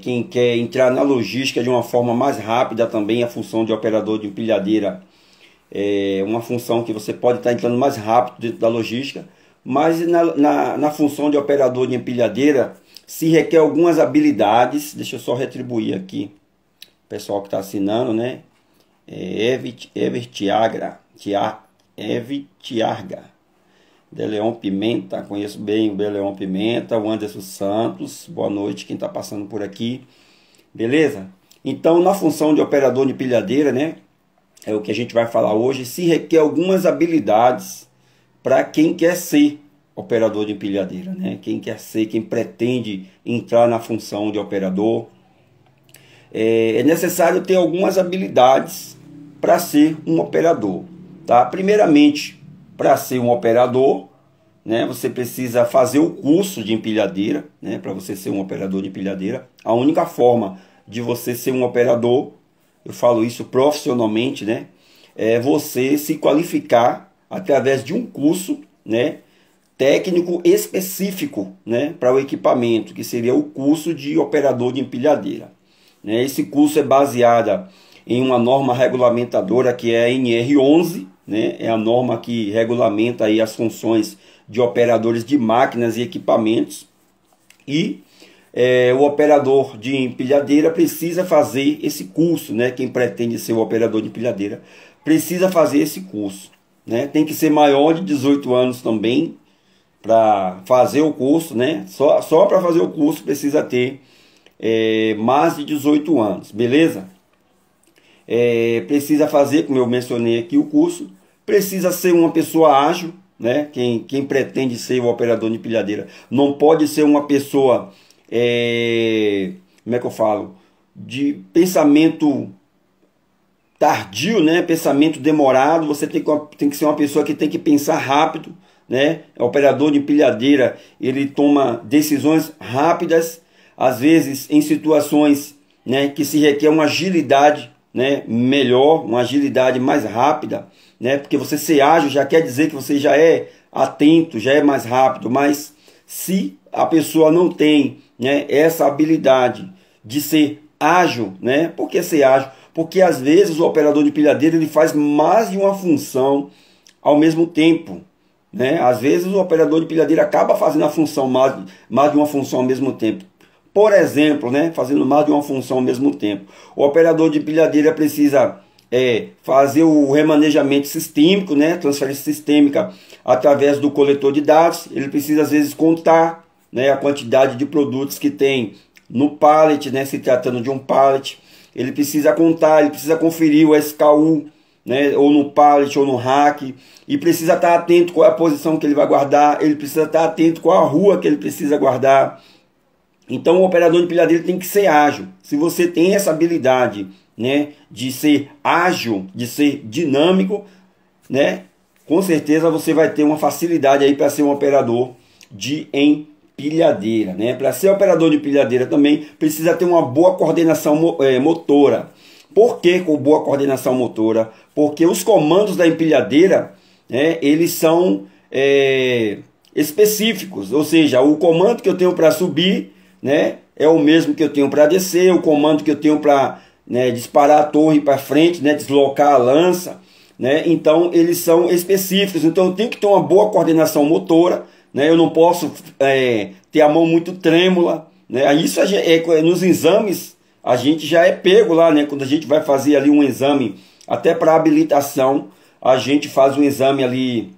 Quem quer entrar na logística de uma forma mais rápida também, a função de operador de empilhadeira é uma função que você pode estar entrando mais rápido dentro da logística, mas na função de operador de empilhadeira se requer algumas habilidades. Deixa eu só retribuir aqui o pessoal que está assinando, né? Evertiarga, Deleon Pimenta, conheço bem o Deleon Pimenta, o Anderson Santos, boa noite, quem está passando por aqui, beleza? Então, na função de operador de empilhadeira, né, é o que a gente vai falar hoje, se requer algumas habilidades para quem quer ser operador de empilhadeira, né? Quem quer ser, quem pretende entrar na função de operador, é necessário ter algumas habilidades para ser um operador, tá? Primeiramente, para ser um operador, né, você precisa fazer o curso de empilhadeira, né, para você ser um operador de empilhadeira. A única forma de você ser um operador, eu falo isso profissionalmente, né, é você se qualificar através de um curso, né, técnico específico, né, para o equipamento, que seria o curso de operador de empilhadeira. Né? Esse curso é baseado em uma norma regulamentadora que é a NR11, né? É a norma que regulamenta aí as funções de operadores de máquinas e equipamentos. E o operador de empilhadeira precisa fazer esse curso, né? Quem pretende ser o operador de empilhadeira precisa fazer esse curso, né? Tem que ser maior de 18 anos também para fazer o curso, né? Só para fazer o curso precisa ter mais de 18 anos, beleza? Precisa fazer, como eu mencionei aqui, o curso. Precisa ser uma pessoa ágil, né? Quem pretende ser o operador de empilhadeira não pode ser uma pessoa, como é que eu falo, de pensamento tardio, né? Pensamento demorado. Você tem que ser uma pessoa que tem que pensar rápido, né? O operador de empilhadeira, ele toma decisões rápidas, às vezes em situações, né, que se requer uma agilidade, né, melhor, uma agilidade mais rápida, né, porque você ser ágil já quer dizer que você já é atento, já é mais rápido, mas se a pessoa não tem, né, essa habilidade de ser ágil, né, por que ser ágil? Porque às vezes o operador de empilhadeira ele faz mais de uma função ao mesmo tempo, né? Às vezes o operador de empilhadeira acaba fazendo a função mais de uma função ao mesmo tempo. Por exemplo, né, fazendo mais de uma função ao mesmo tempo. O operador de empilhadeira precisa fazer o remanejamento sistêmico, né, transferência sistêmica através do coletor de dados. Ele precisa às vezes contar, né, a quantidade de produtos que tem no pallet, né, se tratando de um pallet. Ele precisa contar, ele precisa conferir o SKU, né, ou no pallet ou no rack, e precisa estar atento qual é a posição que ele vai guardar. Ele precisa estar atento qual a rua que ele precisa guardar. Então o operador de empilhadeira tem que ser ágil. Se você tem essa habilidade, né, de ser ágil, de ser dinâmico, né, com certeza você vai ter uma facilidade aí para ser um operador de empilhadeira, né? Para ser operador de empilhadeira também precisa ter uma boa coordenação motora. Por que com boa coordenação motora? Porque os comandos da empilhadeira, né, eles são específicos, ou seja, o comando que eu tenho para subir, né, é o mesmo que eu tenho para descer, o comando que eu tenho para, né, disparar a torre para frente, né, deslocar a lança, né, então eles são específicos. Então eu tenho que ter uma boa coordenação motora, né, eu não posso ter a mão muito trêmula, né, isso nos exames a gente já é pego lá, né, quando a gente vai fazer ali um exame, até para habilitação, a gente faz um exame ali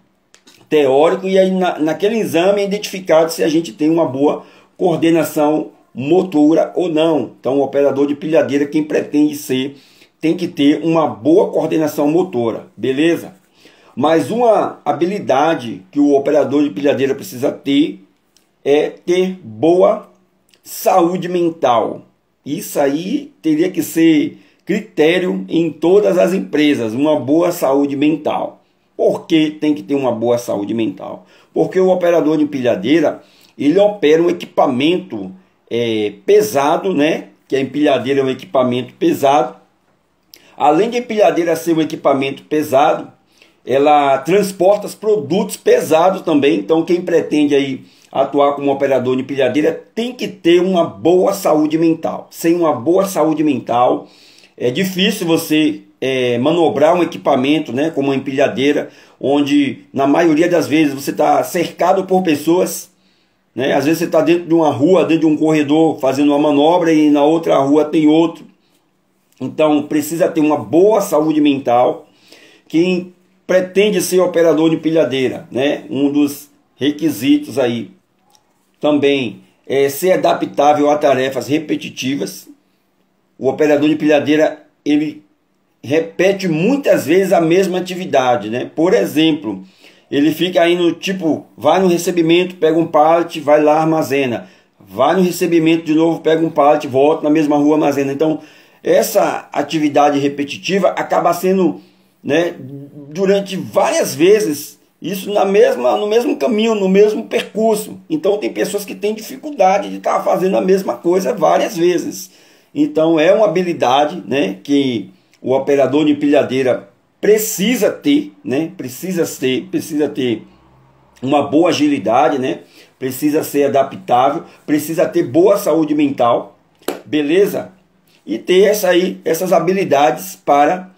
teórico, e aí naquele exame é identificado se a gente tem uma boa coordenação motora ou não. Então o operador de empilhadeira, quem pretende ser, tem que ter uma boa coordenação motora, beleza? Mas uma habilidade que o operador de empilhadeira precisa ter é ter boa saúde mental. Isso aí teria que ser critério em todas as empresas, uma boa saúde mental. Por que tem que ter uma boa saúde mental? Porque o operador de empilhadeira, ele opera um equipamento pesado, né? Que a empilhadeira é um equipamento pesado. Além de a empilhadeira ser um equipamento pesado, ela transporta os produtos pesados também. Então quem pretende aí atuar como operador de empilhadeira tem que ter uma boa saúde mental. Sem uma boa saúde mental é difícil você manobrar um equipamento, né, como uma empilhadeira, onde na maioria das vezes você está cercado por pessoas, né? Às vezes você está dentro de uma rua, dentro de um corredor fazendo uma manobra e na outra rua tem outro. Então precisa ter uma boa saúde mental. Quem pretende ser operador de empilhadeira, né, um dos requisitos aí também é ser adaptável a tarefas repetitivas. O operador de empilhadeira, ele repete muitas vezes a mesma atividade, né? Por exemplo, ele fica aí no tipo, vai no recebimento, pega um pallet, vai lá, armazena. Vai no recebimento de novo, pega um pallet, volta na mesma rua, armazena. Então, essa atividade repetitiva acaba sendo, né, durante várias vezes, isso no mesmo caminho, no mesmo percurso. Então, tem pessoas que têm dificuldade de estar fazendo a mesma coisa várias vezes. Então, é uma habilidade, né, que o operador de empilhadeira precisa ter, né? Precisa ter uma boa agilidade, né? Precisa ser adaptável, precisa ter boa saúde mental, beleza? E ter essas habilidades para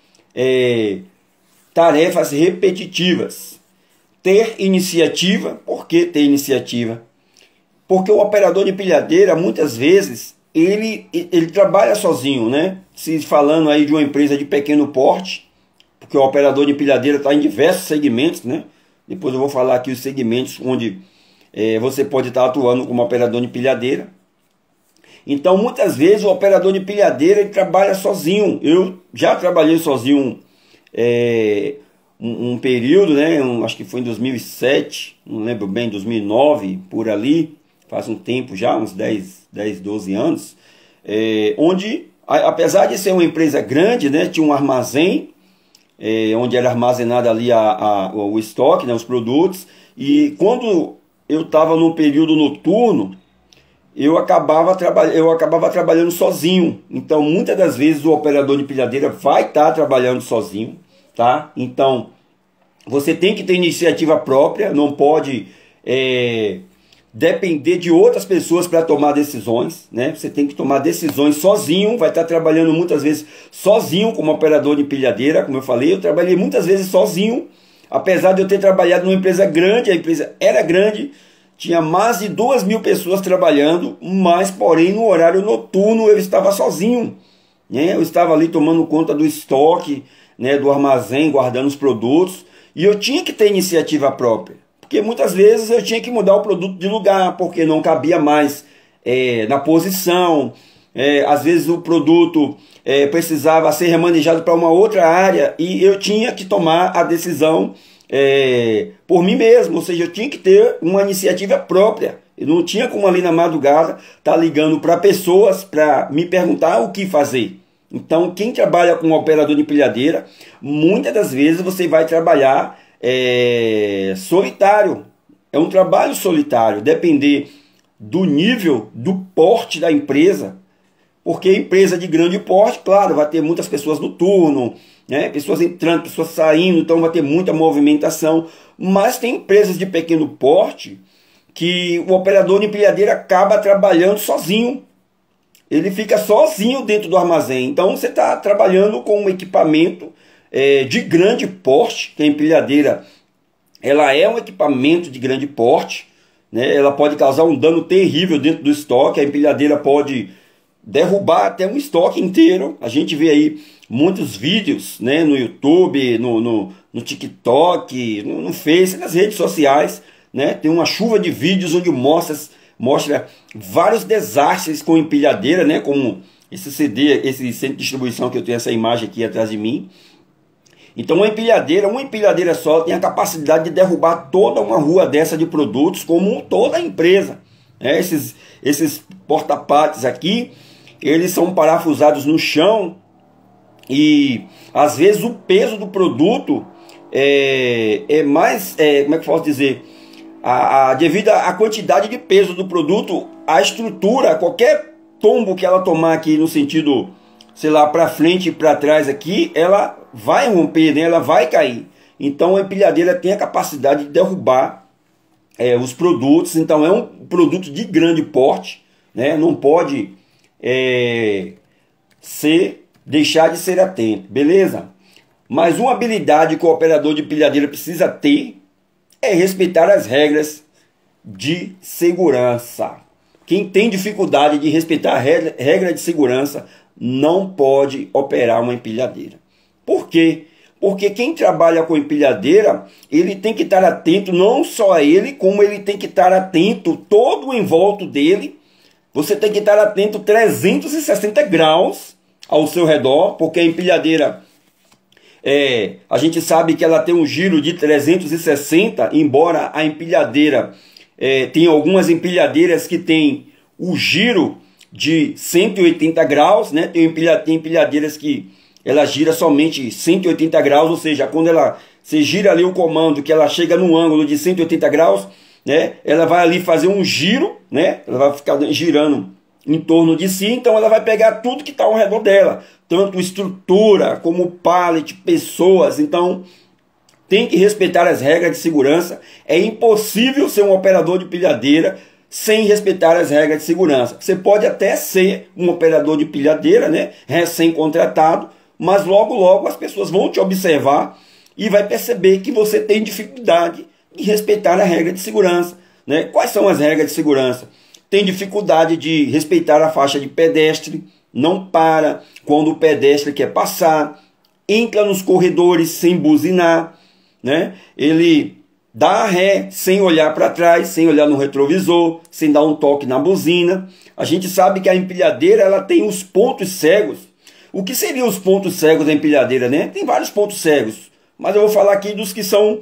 tarefas repetitivas. Ter iniciativa. Por que ter iniciativa? Porque o operador de empilhadeira, muitas vezes, ele trabalha sozinho, né? Se falando aí de uma empresa de pequeno porte, porque o operador de empilhadeira está em diversos segmentos, né? Depois eu vou falar aqui os segmentos onde você pode estar atuando como operador de empilhadeira. Então, muitas vezes, o operador de empilhadeira ele trabalha sozinho. Eu já trabalhei sozinho um período, né? Acho que foi em 2007, não lembro bem, 2009, por ali. Faz um tempo já, uns 10, 12 anos. Onde, apesar de ser uma empresa grande, né? Tinha um armazém, onde era armazenado ali o estoque, né, os produtos. E quando eu estava no período noturno, eu acabava trabalhando sozinho. Então muitas das vezes o operador de empilhadeira vai estar trabalhando sozinho, tá? Então você tem que ter iniciativa própria, não pode depender de outras pessoas para tomar decisões, né? Você tem que tomar decisões sozinho, vai estar trabalhando muitas vezes sozinho como operador de empilhadeira. Como eu falei, eu trabalhei muitas vezes sozinho, apesar de eu ter trabalhado numa empresa grande. A empresa era grande, tinha mais de 2.000 pessoas trabalhando, mas porém no horário noturno eu estava sozinho, né? Eu estava ali tomando conta do estoque, né, do armazém, guardando os produtos, e eu tinha que ter iniciativa própria. Porque muitas vezes eu tinha que mudar o produto de lugar, porque não cabia mais na posição. Às vezes o produto precisava ser remanejado para uma outra área e eu tinha que tomar a decisão por mim mesmo. Ou seja, eu tinha que ter uma iniciativa própria. Eu não tinha como ali na madrugada estar ligando para pessoas para me perguntar o que fazer. Então, quem trabalha com um operador de empilhadeira, muitas das vezes você vai trabalhar solitário. É um trabalho solitário, depender do nível, do porte da empresa. Porque empresa de grande porte, claro, vai ter muitas pessoas no turno, né? Pessoas entrando, pessoas saindo, então vai ter muita movimentação. Mas tem empresas de pequeno porte que o operador de empilhadeira acaba trabalhando sozinho. Ele fica sozinho dentro do armazém. Então você está trabalhando com um equipamento de grande porte, que a empilhadeira ela é um equipamento de grande porte, né? Ela pode causar um dano terrível dentro do estoque. A empilhadeira pode derrubar até um estoque inteiro. A gente vê aí muitos vídeos, né, no YouTube, no TikTok, no Face, nas redes sociais, né? Tem uma chuva de vídeos onde mostra vários desastres com empilhadeira, né? Como esse CD, esse centro de distribuição que eu tenho essa imagem aqui atrás de mim. Então uma empilhadeira só tem a capacidade de derrubar toda uma rua dessa de produtos, como toda a empresa. Esses porta-pates aqui, eles são parafusados no chão e às vezes o peso do produto é mais, como é que eu posso dizer, devido à quantidade de peso do produto, a estrutura, qualquer tombo que ela tomar aqui no sentido, sei lá, para frente e para trás aqui, ela vai romper, né? Ela vai cair. Então a empilhadeira tem a capacidade de derrubar os produtos. Então é um produto de grande porte, né? Não pode deixar de ser atento, beleza? Mas uma habilidade que o operador de empilhadeira precisa ter é respeitar as regras de segurança. Quem tem dificuldade de respeitar a regra de segurança não pode operar uma empilhadeira. Por quê? Porque quem trabalha com empilhadeira, ele tem que estar atento, não só a ele, como ele tem que estar atento todo o envolto dele. Você tem que estar atento 360 graus ao seu redor, porque a empilhadeira, a gente sabe que ela tem um giro de 360, embora a empilhadeira, tem algumas empilhadeiras que tem o giro de 180 graus, né? Tem empilhadeiras que ela gira somente 180 graus, ou seja, quando você gira ali o comando, que ela chega num ângulo de 180 graus, né? Ela vai ali fazer um giro, né? Ela vai ficar girando em torno de si, então ela vai pegar tudo que está ao redor dela, tanto estrutura como pallet, pessoas. Então tem que respeitar as regras de segurança. É impossível ser um operador de empilhadeira sem respeitar as regras de segurança. Você pode até ser um operador de empilhadeira, né, recém-contratado, mas logo logo as pessoas vão te observar e vai perceber que você tem dificuldade de respeitar a regra de segurança, né? Quais são as regras de segurança? Tem dificuldade de respeitar a faixa de pedestre, não para quando o pedestre quer passar, entra nos corredores sem buzinar, né? Ele dá ré sem olhar para trás, sem olhar no retrovisor, sem dar um toque na buzina. A gente sabe que a empilhadeira ela tem os pontos cegos. O que seriam os pontos cegos da empilhadeira, né? Tem vários pontos cegos, mas eu vou falar aqui dos que são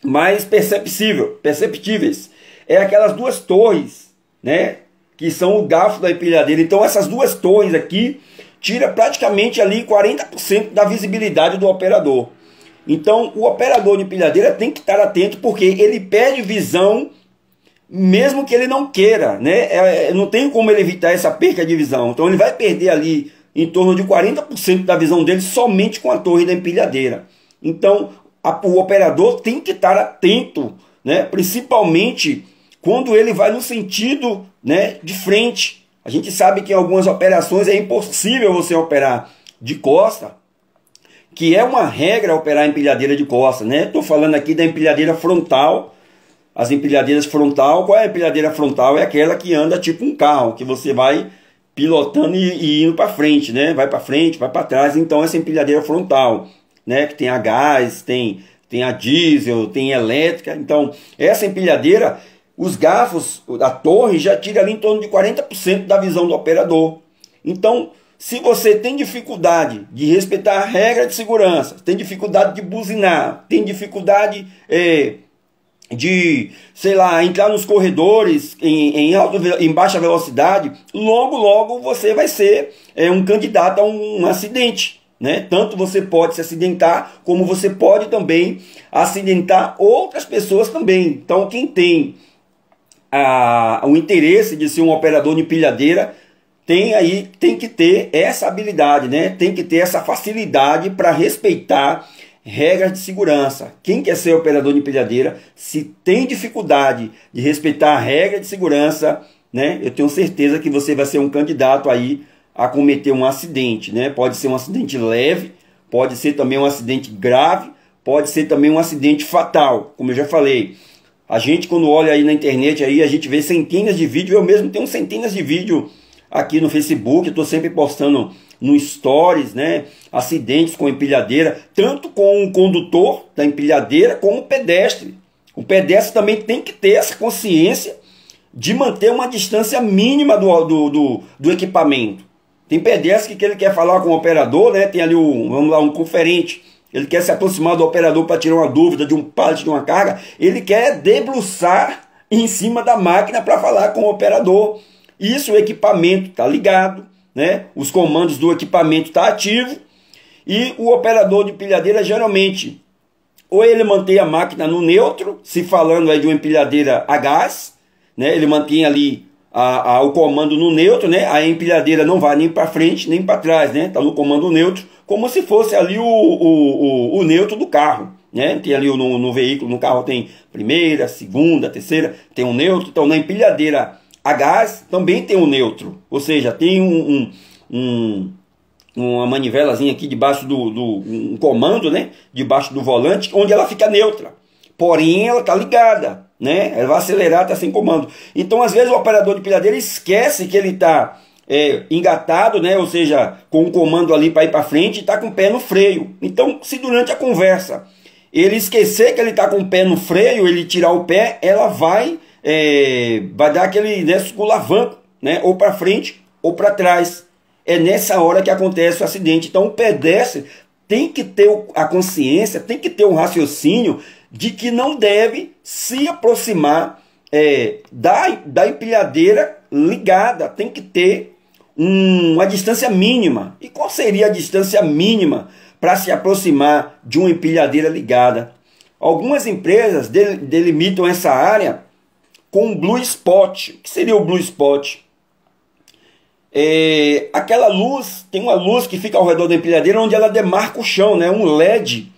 mais perceptíveis. É aquelas duas torres, né, que são o garfo da empilhadeira. Então essas duas torres aqui tira praticamente ali 40% da visibilidade do operador. Então o operador de empilhadeira tem que estar atento, porque ele perde visão mesmo que ele não queira, né? Não tem como ele evitar essa perca de visão. Então ele vai perder ali em torno de 40% da visão dele somente com a torre da empilhadeira. Então o operador tem que estar atento, né, principalmente quando ele vai no sentido, né, de frente. A gente sabe que em algumas operações é impossível você operar de costa, que é uma regra operar empilhadeira de costa, né? Estou falando aqui da empilhadeira frontal. As empilhadeiras frontal, qual é a empilhadeira frontal? É aquela que anda tipo um carro, que você vai pilotando e indo para frente, né? Vai para frente, vai para trás. Então essa empilhadeira frontal, né, que tem a gás, tem a diesel, tem elétrica. Então essa empilhadeira, os garfos da torre já tira ali em torno de 40% da visão do operador. Então, se você tem dificuldade de respeitar a regra de segurança, tem dificuldade de buzinar, tem dificuldade de, sei lá, entrar nos corredores em baixa velocidade, logo você vai ser um candidato a um acidente, né? Tanto você pode se acidentar, como você pode também acidentar outras pessoas também. Então quem tem o interesse de ser um operador de empilhadeira tem que ter essa habilidade, né? Tem que ter essa facilidade para respeitar regras de segurança. Quem quer ser operador de empilhadeira, se tem dificuldade de respeitar a regra de segurança, né, eu tenho certeza que você vai ser um candidato aí a cometer um acidente, né? Pode ser um acidente leve, pode ser também um acidente grave, pode ser também um acidente fatal, como eu já falei. A gente, quando olha aí na internet, aí a gente vê centenas de vídeos. Eu mesmo tenho centenas de vídeos aqui no Facebook. Estou sempre postando no Stories, né, acidentes com empilhadeira, tanto com o condutor da empilhadeira como o pedestre. O pedestre também tem que ter essa consciência de manter uma distância mínima do equipamento. Tem pedestre que ele quer falar com o operador, né, tem ali um conferente. Ele quer se aproximar do operador para tirar uma dúvida de um pallet, de uma carga. Ele quer debruçar em cima da máquina para falar com o operador. Isso, o equipamento está ligado, né? Os comandos do equipamento estão ativos. E o operador de empilhadeira, geralmente, ou ele mantém a máquina no neutro, se falando aí de uma empilhadeira a gás, né? Ele mantém ali o comando no neutro, né? A empilhadeira não vai nem para frente nem para trás, né? Está no comando neutro, como se fosse ali o neutro do carro, né? Tem ali no veículo, no carro tem primeira, segunda, terceira, tem um neutro. Então na empilhadeira a gás também tem um neutro, ou seja, tem uma manivelazinha aqui debaixo um comando, né? Debaixo do volante, onde ela fica neutra. Porém, ela está ligada, né? Ela vai acelerar, está sem comando. Então, às vezes, o operador de empilhadeira esquece que ele está engatado, né? Ou seja, com um comando ali para ir para frente e está com o pé no freio. Então, se durante a conversa ele esquecer que ele está com o pé no freio, ele tirar o pé, ela vai dar aquele, né, sulavanco, né? Ou para frente ou para trás. É nessa hora que acontece o acidente. Então, o pedestre tem que ter a consciência, tem que ter um raciocínio de que não deve se aproximar da empilhadeira ligada. Tem que ter uma distância mínima. E qual seria a distância mínima para se aproximar de uma empilhadeira ligada? Algumas empresas delimitam essa área com um blue spot. O que seria o blue spot? Aquela luz, tem uma luz que fica ao redor da empilhadeira onde ela demarca o chão, né? Um LED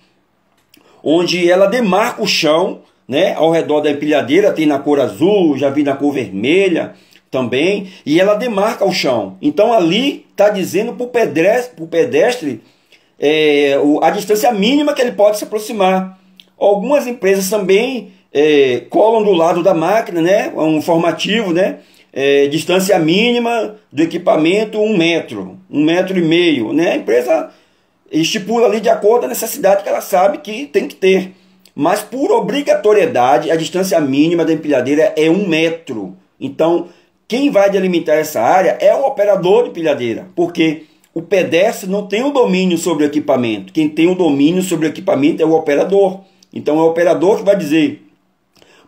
onde ela demarca o chão, né? Ao redor da empilhadeira, tem na cor azul, já vi na cor vermelha também, e ela demarca o chão. Então ali está dizendo para o pedestre a distância mínima que ele pode se aproximar. Algumas empresas também colam do lado da máquina, né? Um informativo, né? Distância mínima do equipamento 1 metro, 1,5 metro, né? A empresa estipula ali de acordo com a necessidade que ela sabe que tem que ter. Mas por obrigatoriedade, a distância mínima da empilhadeira é 1 metro. Então, quem vai delimitar essa área é o operador de empilhadeira, porque o pedestre não tem o domínio sobre o equipamento. Quem tem o domínio sobre o equipamento é o operador. Então, é o operador que vai dizer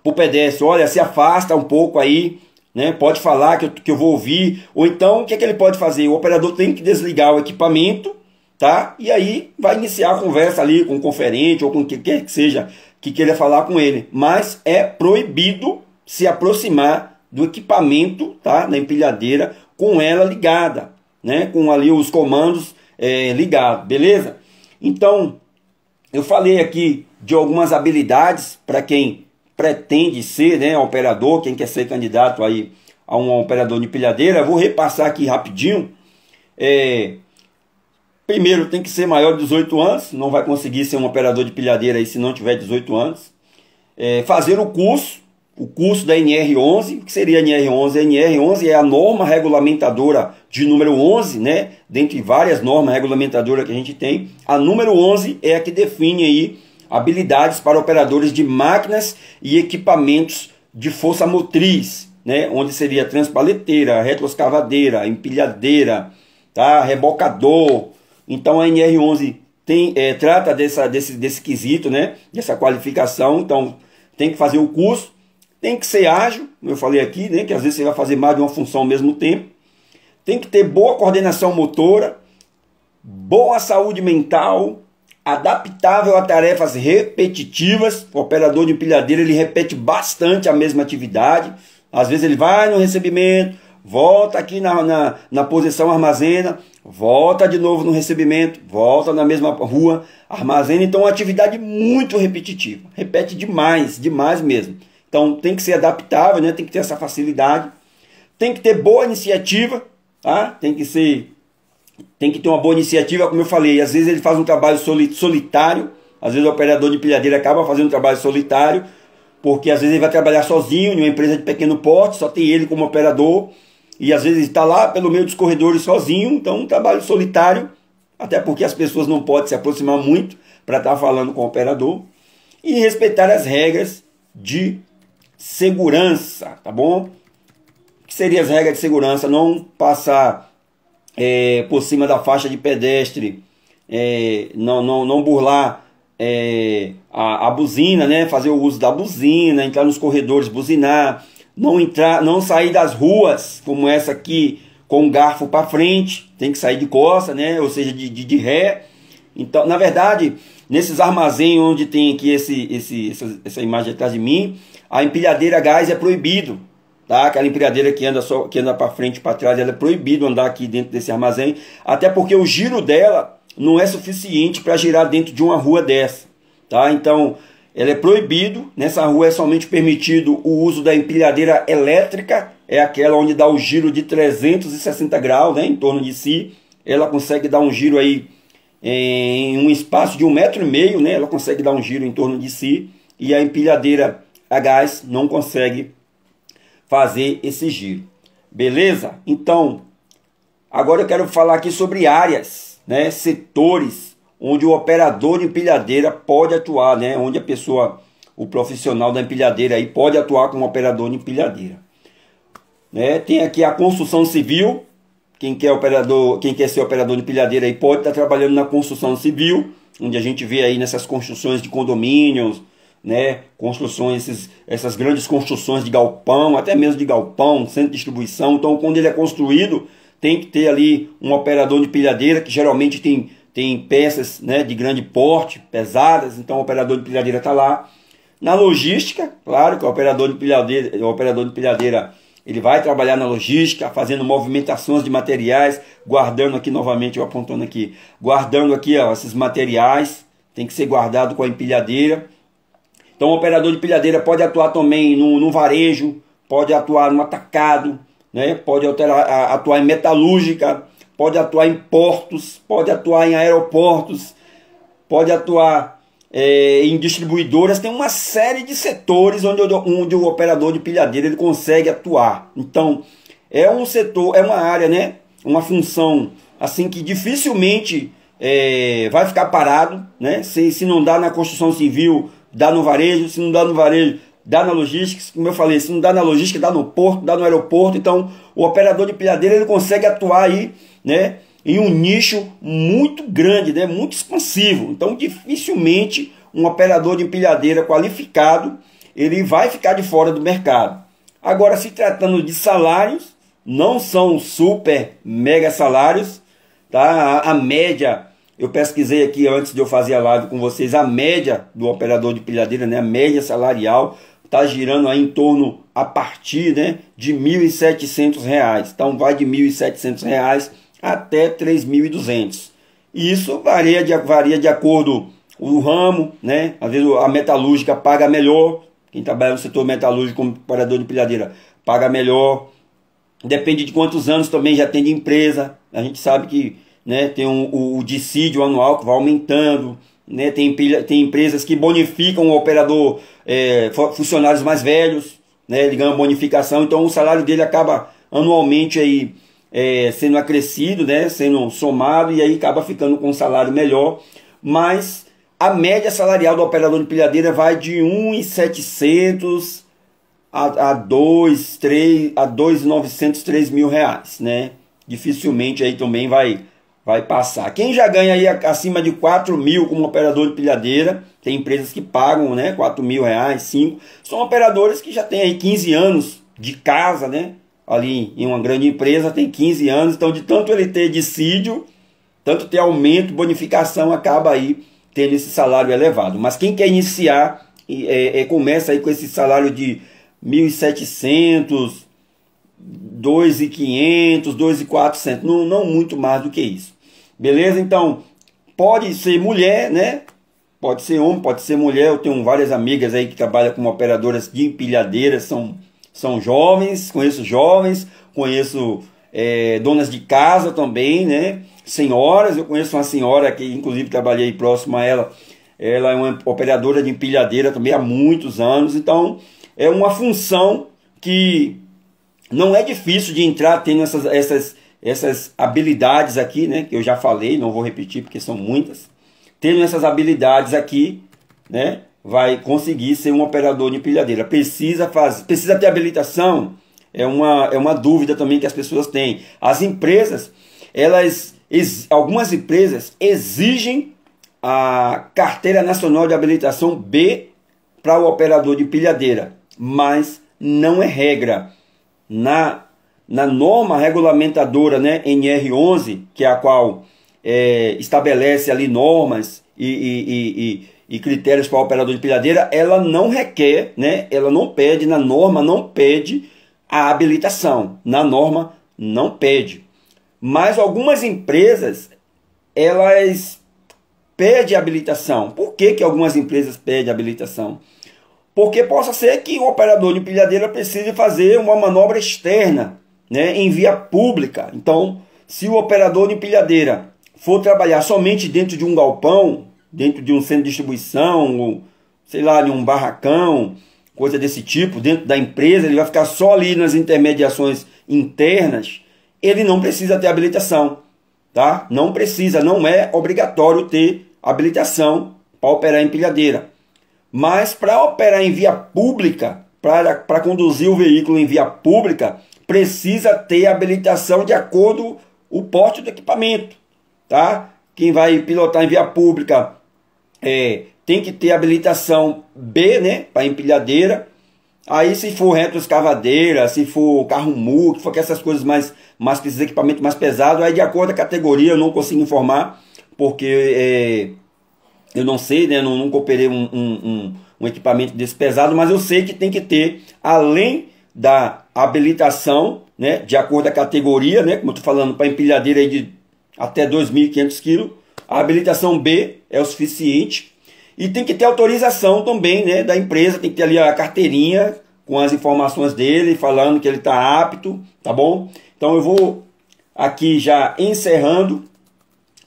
para o pedestre: olha, se afasta um pouco aí, né? Pode falar que eu vou ouvir. Ou então, o que ele pode fazer? O operador tem que desligar o equipamento, tá? E aí vai iniciar a conversa ali com o conferente ou com quem quer que seja que queira falar com ele. Mas é proibido se aproximar do equipamento, tá? Na empilhadeira com ela ligada, né? Com ali os comandos ligados, beleza? Então, eu falei aqui de algumas habilidades para quem pretende ser, né, operador, quem quer ser candidato aí a um operador de empilhadeira. Eu vou repassar aqui rapidinho. Primeiro, tem que ser maior de 18 anos, não vai conseguir ser um operador de empilhadeira aí se não tiver 18 anos. Fazer o curso da NR11. O que seria a NR11? A NR11 é a norma regulamentadora de número 11, né? Dentre várias normas regulamentadoras que a gente tem, a número 11 é a que define aí habilidades para operadores de máquinas e equipamentos de força motriz, né? Onde seria transpaleteira, retroescavadeira, empilhadeira, tá? Rebocador. Então a NR11 trata desse quesito, né? Dessa qualificação. Então tem que fazer o curso, tem que ser ágil, como eu falei aqui, né? Que às vezes você vai fazer mais de uma função ao mesmo tempo. Tem que ter boa coordenação motora, boa saúde mental, adaptável a tarefas repetitivas. O operador de empilhadeira, ele repete bastante a mesma atividade. Às vezes ele vai no recebimento, volta aqui na posição, armazena, volta de novo no recebimento, volta na mesma rua, armazena. Então é uma atividade muito repetitiva, repete demais, demais mesmo. Então tem que ser adaptável, né? Tem que ter essa facilidade, tem que ter boa iniciativa, tá? Tem que ter uma boa iniciativa, como eu falei. Às vezes ele faz um trabalho solitário, às vezes o operador de empilhadeira acaba fazendo um trabalho solitário, porque às vezes ele vai trabalhar sozinho em uma empresa de pequeno porte, só tem ele como operador, e às vezes está lá pelo meio dos corredores sozinho. Então um trabalho solitário, até porque as pessoas não podem se aproximar muito para estar falando com o operador, e respeitar as regras de segurança, tá bom? O que seriam as regras de segurança? Não passar por cima da faixa de pedestre, não burlar a buzina, né? Fazer o uso da buzina, entrar nos corredores, buzinar, não sair das ruas como essa aqui com o garfo para frente, tem que sair de costa, né? Ou seja, de ré. Então, na verdade, nesses armazéns onde tem aqui essa imagem atrás de mim, a empilhadeira a gás é proibido, tá? Aquela empilhadeira que anda só, que anda para frente e para trás, ela é proibido andar aqui dentro desse armazém, até porque o giro dela não é suficiente para girar dentro de uma rua dessa, tá? Então, ela é proibido. Nessa rua é somente permitido o uso da empilhadeira elétrica, é aquela onde dá o giro de 360 graus, né, em torno de si. Ela consegue dar um giro aí em um espaço de 1,5 m, né? Ela consegue dar um giro em torno de si, e a empilhadeira a gás não consegue fazer esse giro. Beleza? Então, agora eu quero falar aqui sobre áreas, né, setores onde o operador de empilhadeira pode atuar, né, onde a pessoa, o profissional da empilhadeira aí pode atuar como operador de empilhadeira. Né? Tem aqui a construção civil. Quem quer ser operador de empilhadeira aí pode estar trabalhando na construção civil, onde a gente vê aí nessas construções de condomínios, né, construções, essas grandes construções de galpão, até mesmo de galpão, centro de distribuição. Então, quando ele é construído, tem que ter ali um operador de empilhadeira, que geralmente tem peças, né, de grande porte, pesadas. Então, o operador de empilhadeira está lá. Na logística, claro que o operador de empilhadeira ele vai trabalhar na logística, fazendo movimentações de materiais, guardando aqui novamente, eu apontando aqui, guardando aqui, ó, esses materiais, tem que ser guardado com a empilhadeira. Então o operador de empilhadeira pode atuar também no varejo, pode atuar no atacado, né? Pode atuar em metalúrgica, pode atuar em portos, pode atuar em aeroportos, pode atuar em distribuidoras. Tem uma série de setores onde o operador de empilhadeira ele consegue atuar. Então é um setor, é uma área, né, uma função assim que dificilmente vai ficar parado, né? Se não dá na construção civil, dá no varejo. Se não dá no varejo, dá na logística. Como eu falei, se não dá na logística, dá no porto, dá no aeroporto. Então o operador de empilhadeira ele consegue atuar aí, né, em um nicho muito grande, né, muito expansivo. Então dificilmente um operador de empilhadeira qualificado ele vai ficar de fora do mercado. Agora, se tratando de salários, não são super mega salários, tá? A média, eu pesquisei aqui antes de eu fazer a live com vocês, a média do operador de empilhadeira, né, a média salarial está girando aí em torno, a partir, né, de R$ 1.700. Então vai de R$ 1.700 até R$ 3.200. Isso varia de acordo com o ramo, né? Às vezes a metalúrgica paga melhor. Quem trabalha no setor metalúrgico como operador de empilhadeira paga melhor. Depende de quantos anos também já tem de empresa. A gente sabe que, né, tem o dissídio anual que vai aumentando, né? Tem empresas que bonificam o operador, funcionários mais velhos, né? Ele ganha bonificação, então o salário dele acaba anualmente aí, sendo acrescido, né? Sendo somado, e aí acaba ficando com um salário melhor. Mas a média salarial do operador de empilhadeira vai de 1.700 a 2.900, 3.000 reais, né? Dificilmente aí também vai passar. Quem já ganha aí acima de 4.000 como operador de empilhadeira, tem empresas que pagam, né, 4.000 reais, 5, são operadores que já têm aí 15 anos de casa, né? Ali em uma grande empresa tem 15 anos, então de tanto ele ter dissídio, tanto ter aumento, bonificação, acaba aí tendo esse salário elevado. Mas quem quer iniciar, começa aí com esse salário de 1.700, 2.500, 2.400, não muito mais do que isso. Beleza? Então, pode ser mulher, né? Pode ser homem, pode ser mulher. Eu tenho várias amigas aí que trabalham como operadoras de empilhadeiras, são jovens, conheço donas de casa também, né? Senhoras, eu conheço uma senhora que inclusive trabalhei próximo a ela é uma operadora de empilhadeira também há muitos anos. Então é uma função que não é difícil de entrar tendo essas habilidades aqui, né? Que eu já falei, não vou repetir porque são muitas. Tendo essas habilidades aqui, né? Vai conseguir ser um operador de empilhadeira. Precisa ter habilitação? É uma dúvida também que as pessoas têm. As empresas, algumas empresas exigem a Carteira Nacional de Habilitação B para o operador de empilhadeira, mas não é regra. Na norma regulamentadora, né, NR11, que é a qual estabelece ali normas e critérios para o operador de empilhadeira, ela não requer, né, ela não pede, na norma não pede a habilitação. Na norma não pede. Mas algumas empresas, elas pedem habilitação. Por que algumas empresas pedem habilitação? Porque possa ser que o operador de empilhadeira precise fazer uma manobra externa, né, em via pública. Então, se o operador de empilhadeira for trabalhar somente dentro de um galpão, dentro de um centro de distribuição, ou, sei lá, em um barracão, coisa desse tipo, dentro da empresa, ele vai ficar só ali nas intermediações internas, ele não precisa ter habilitação, tá? Não precisa, não é obrigatório ter habilitação para operar empilhadeira. Mas para operar em via pública, para conduzir o veículo em via pública, precisa ter habilitação de acordo com o porte do equipamento, tá? Quem vai pilotar em via pública tem que ter habilitação B, né, para empilhadeira. Aí se for retroescavadeira, se for carro-mu, se for essas coisas mais precisa de equipamento mais pesado, aí de acordo com a categoria, eu não consigo informar, porque eu não sei, né, nunca operei um equipamento desse pesado, mas eu sei que tem que ter, além da habilitação, né, de acordo com a categoria, né, como eu estou falando, para empilhadeira aí de até 2.500 kg, a habilitação B é o suficiente. E tem que ter autorização também, né, da empresa, tem que ter ali a carteirinha com as informações dele, falando que ele está apto, tá bom? Então eu vou aqui já encerrando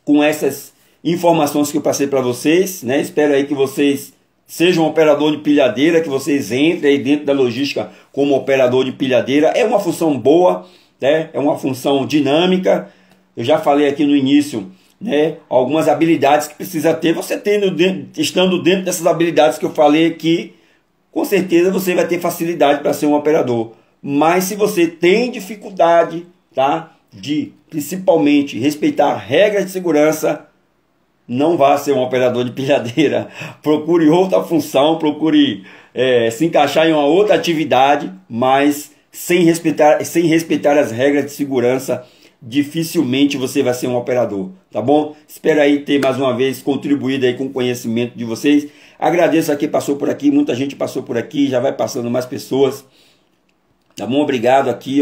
com essas informações que eu passei para vocês, né? Espero aí que vocês sejam um operador de pilhadeira, que vocês entrem aí dentro da logística como operador de pilhadeira. É uma função boa, né? É uma função dinâmica. Eu já falei aqui no início, né, algumas habilidades que precisa ter. Você estando dentro dessas habilidades que eu falei aqui, com certeza você vai ter facilidade para ser um operador. Mas se você tem dificuldade, tá, de principalmente respeitar regras de segurança, não vá ser um operador de pilhadeira. Procure outra função, procure se encaixar em uma outra atividade, mas sem respeitar as regras de segurança, dificilmente você vai ser um operador, tá bom? Espero aí ter mais uma vez contribuído aí com o conhecimento de vocês. Agradeço a quem passou por aqui, muita gente passou por aqui, já vai passando mais pessoas, tá bom? Obrigado aqui,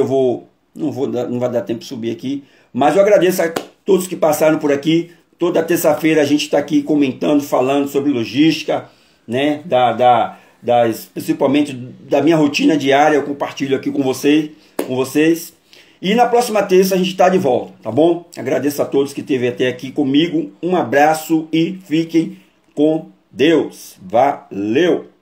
não vai dar tempo de subir aqui, mas eu agradeço a todos que passaram por aqui. Toda terça-feira a gente está aqui comentando, falando sobre logística, né? Principalmente da minha rotina diária, eu compartilho aqui com vocês. E na próxima terça a gente está de volta, tá bom? Agradeço a todos que esteve até aqui comigo. Um abraço e fiquem com Deus. Valeu!